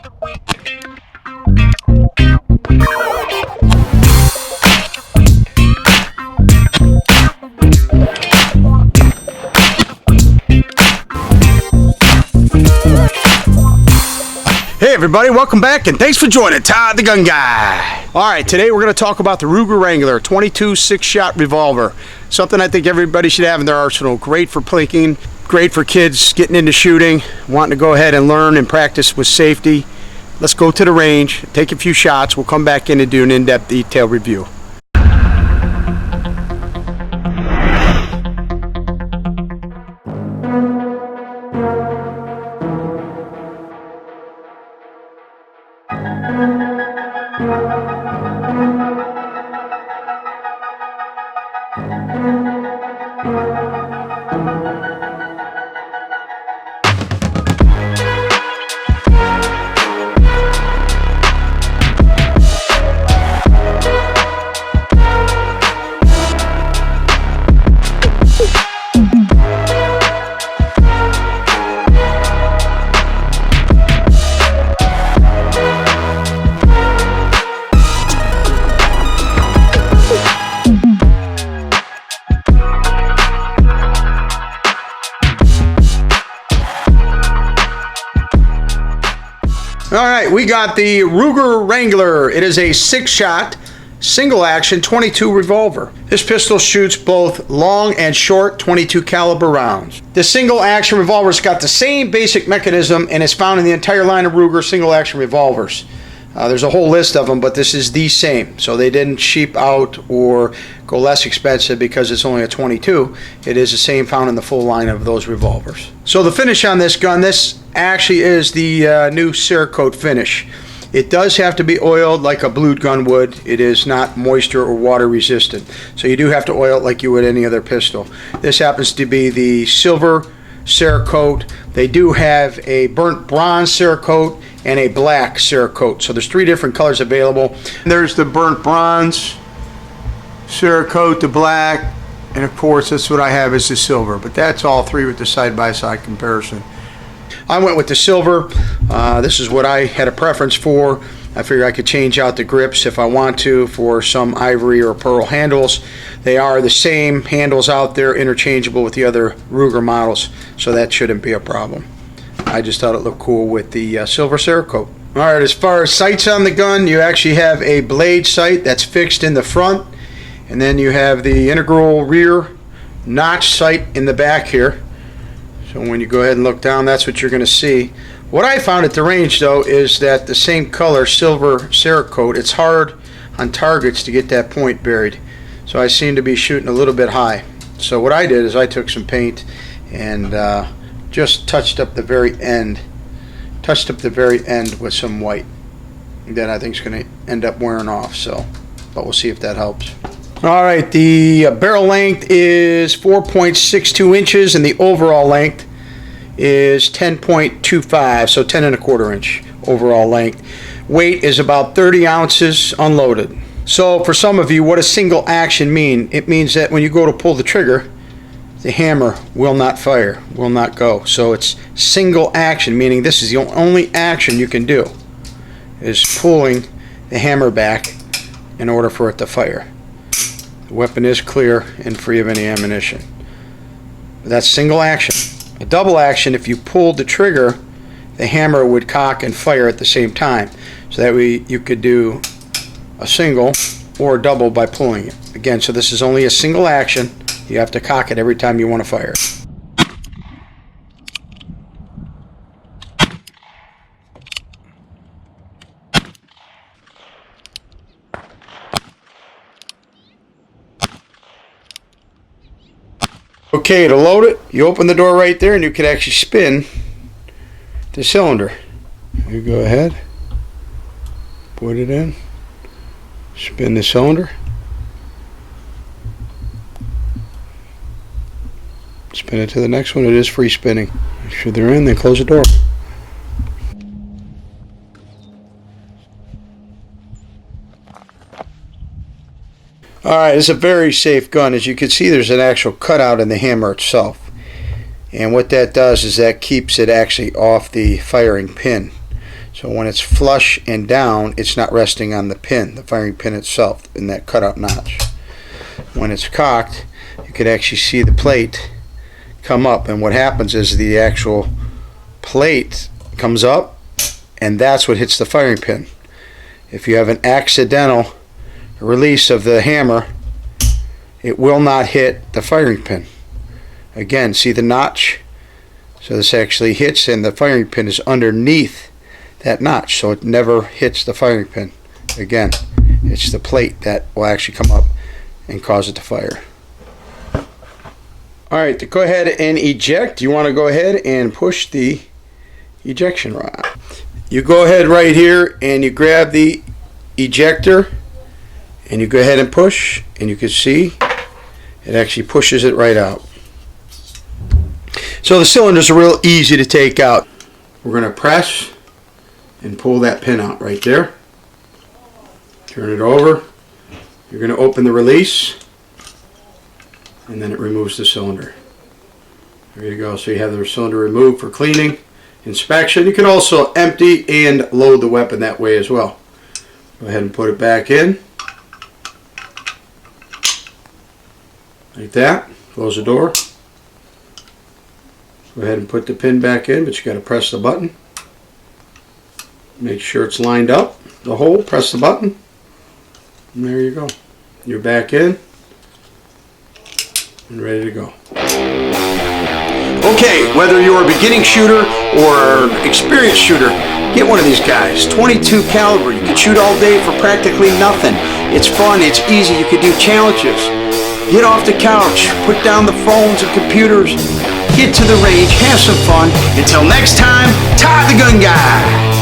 Hey everybody, welcome back and thanks for joining Todd the Gun Guy. Alright, today we're going to talk about the Ruger Wrangler 22 6-shot revolver. Something I think everybody should have in their arsenal. Great for plinking, great for kids getting into shooting, wanting to go ahead and learn and practice with safety. Let's go to the range, take a few shots, we'll come back in and do an in-depth detailed review. Alright, we got the Ruger Wrangler. It is a 6-shot, single action 22 revolver. This pistol shoots both long and short 22 caliber rounds. The single action revolver's got the same basic mechanism and is found in the entire line of Ruger single action revolvers. There's a whole list of them, but this is the same. So they didn't cheap out or go less expensive because it's only a 22. It is the same found in the full line of those revolvers. So the finish on this gun, this actually is the new Cerakote finish. It does have to be oiled like a blued gun would. It is not moisture or water resistant. So you do have to oil it like you would any other pistol. This happens to be the silver Cerakote. They do have a burnt bronze Cerakote and a black Cerakote. So there's 3 different colors available. There's the burnt bronze Cerakote, the black, and of course that's what I have is the silver. But that's all 3 with the side-by-side comparison. I went with the silver. This is what I had a preference for. I figured I could change out the grips if I want to for some ivory or pearl handles. They are the same handles out there, interchangeable with the other Ruger models, so that shouldn't be a problem. I just thought it looked cool with the silver Cerakote. Alright, as far as sights on the gun, you actually have a blade sight that's fixed in the front, and then you have the integral rear notch sight in the back here. So when you go ahead and look down, that's what you're going to see. What I found at the range though is that the same color silver Cerakote, it's hard on targets to get that point buried. So I seem to be shooting a little bit high. So what I did is I took some paint and just touched up the very end with some white. That I think is going to end up wearing off. So, but we'll see if that helps. All right, the barrel length is 4.62 inches and the overall length is 10.25, so 10.25 inch overall length. Weight is about 30 ounces unloaded. So for some of you, what does single action mean? It means that when you go to pull the trigger, the hammer will not fire, will not go. So it's single action, meaning this is the only action you can do, is pulling the hammer back in order for it to fire. The weapon is clear and free of any ammunition. That's single action. A double action, if you pulled the trigger, the hammer would cock and fire at the same time. So that way you could do a single or a double by pulling it. Again, so this is only a single action. You have to cock it every time you want to fire it. Okay, to load it, you open the door right there and you can actually spin the cylinder. You go ahead, put it in, spin the cylinder, spin it to the next one. It is free spinning. Make sure they're in, then close the door. Alright, it's a very safe gun. As you can see, there's an actual cutout in the hammer itself. And what that does is that keeps it actually off the firing pin. So when it's flush and down, it's not resting on the pin, the firing pin itself, in that cutout notch. When it's cocked, you could actually see the plate come up, and what happens is the actual plate comes up, and that's what hits the firing pin. If you have an accidental release of the hammer, it will not hit the firing pin. Again, see the notch? So this actually hits, and the firing pin is underneath that notch, so it never hits the firing pin. Again, it's the plate that will actually come up and cause it to fire. Alright, to go ahead and eject, you want to go ahead and push the ejection rod. You go ahead right here and you grab the ejector and you go ahead and push, and you can see it actually pushes it right out. So the cylinders are real easy to take out. We're going to press and pull that pin out right there. Turn it over. You're going to open the release, and then it removes the cylinder. There you go. So you have the cylinder removed for cleaning, inspection. You can also empty and load the weapon that way as well. Go ahead and put it back in. Like that. Close the door. Go ahead and put the pin back in, but you got to press the button. Make sure it's lined up, the hole. Press the button, and there you go. You're back in and ready to go. Okay, whether you're a beginning shooter or an experienced shooter, get one of these guys. 22 caliber. You can shoot all day for practically nothing. It's fun. It's easy. You can do challenges. Get off the couch. Put down the phones and computers. Get to the range. Have some fun. Until next time, Todd the Gun Guy.